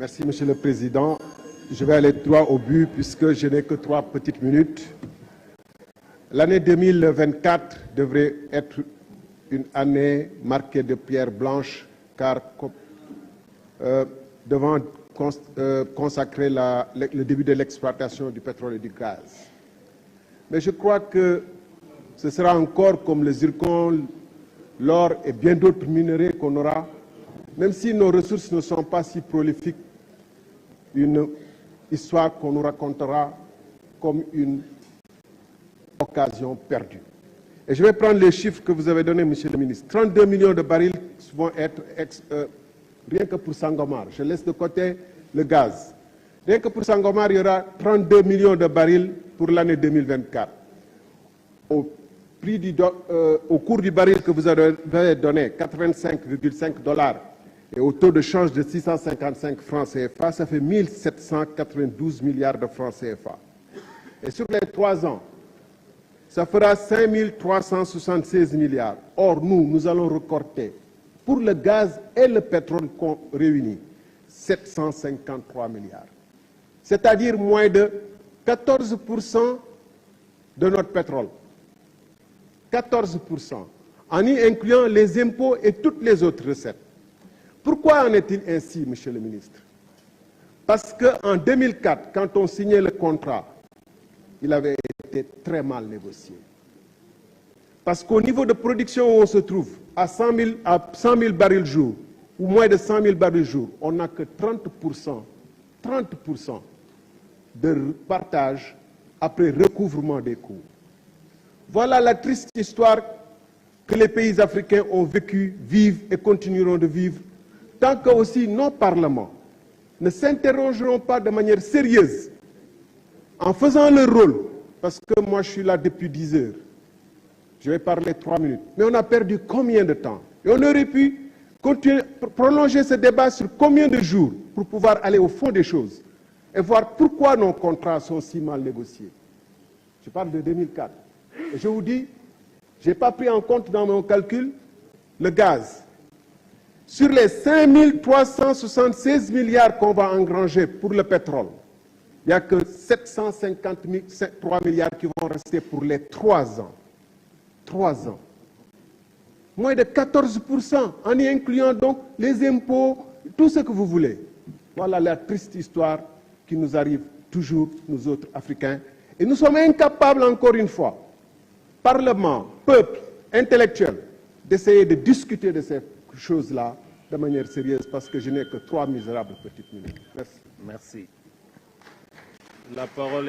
Merci, Monsieur le Président. Je vais aller droit au but puisque je n'ai que 3 petites minutes. L'année 2024 devrait être une année marquée de pierres blanches car devant consacrer le début de l'exploitation du pétrole et du gaz. Mais je crois que ce sera encore comme le zircon, l'or et bien d'autres minerais qu'on aura, même si nos ressources ne sont pas si prolifiques, une histoire qu'on nous racontera comme une occasion perdue. Et je vais prendre les chiffres que vous avez donnés, Monsieur le Ministre. 32 millions de barils vont être rien que pour Sangomar. Je laisse de côté le gaz. Rien que pour Sangomar, il y aura 32 millions de barils pour l'année 2024. Au cours du baril que vous avez donné, 85,5 $, et au taux de change de 655 francs CFA, ça fait 1792 milliards de francs CFA. Et sur les 3 ans, ça fera 5376 milliards. Or, nous allons recorter, pour le gaz et le pétrole réunis, 753 milliards. C'est-à-dire moins de 14% de notre pétrole. 14%, en y incluant les impôts et toutes les autres recettes. Pourquoi en est-il ainsi, Monsieur le Ministre? Parce qu'en 2004, quand on signait le contrat, il avait été très mal négocié. Parce qu'au niveau de production où on se trouve, à 100 000 barils jour, ou moins de 100 000 barils jour, on n'a que 30% de partage après recouvrement des coûts. Voilà la triste histoire que les pays africains ont vécu, vivent et continueront de vivre, tant que aussi nos parlements ne s'interrogeront pas de manière sérieuse en faisant leur rôle, parce que moi je suis là depuis 10 heures, je vais parler 3 minutes, mais on a perdu combien de temps? Et on aurait pu continuer, prolonger ce débat sur combien de jours pour pouvoir aller au fond des choses et voir pourquoi nos contrats sont si mal négociés. Je parle de 2004. Et je vous dis, je n'ai pas pris en compte dans mon calcul le gaz. Sur les 5376 milliards qu'on va engranger pour le pétrole, il n'y a que 753 milliards qui vont rester pour les 3 ans. 3 ans. Moins de 14%, en y incluant donc les impôts, tout ce que vous voulez. Voilà la triste histoire qui nous arrive toujours, nous autres Africains. Et nous sommes incapables, encore une fois, Parlement, peuple, intellectuel, d'essayer de discuter de ces choses-là de manière sérieuse, parce que je n'ai que 3 misérables petites minutes. Merci. Merci. La parole est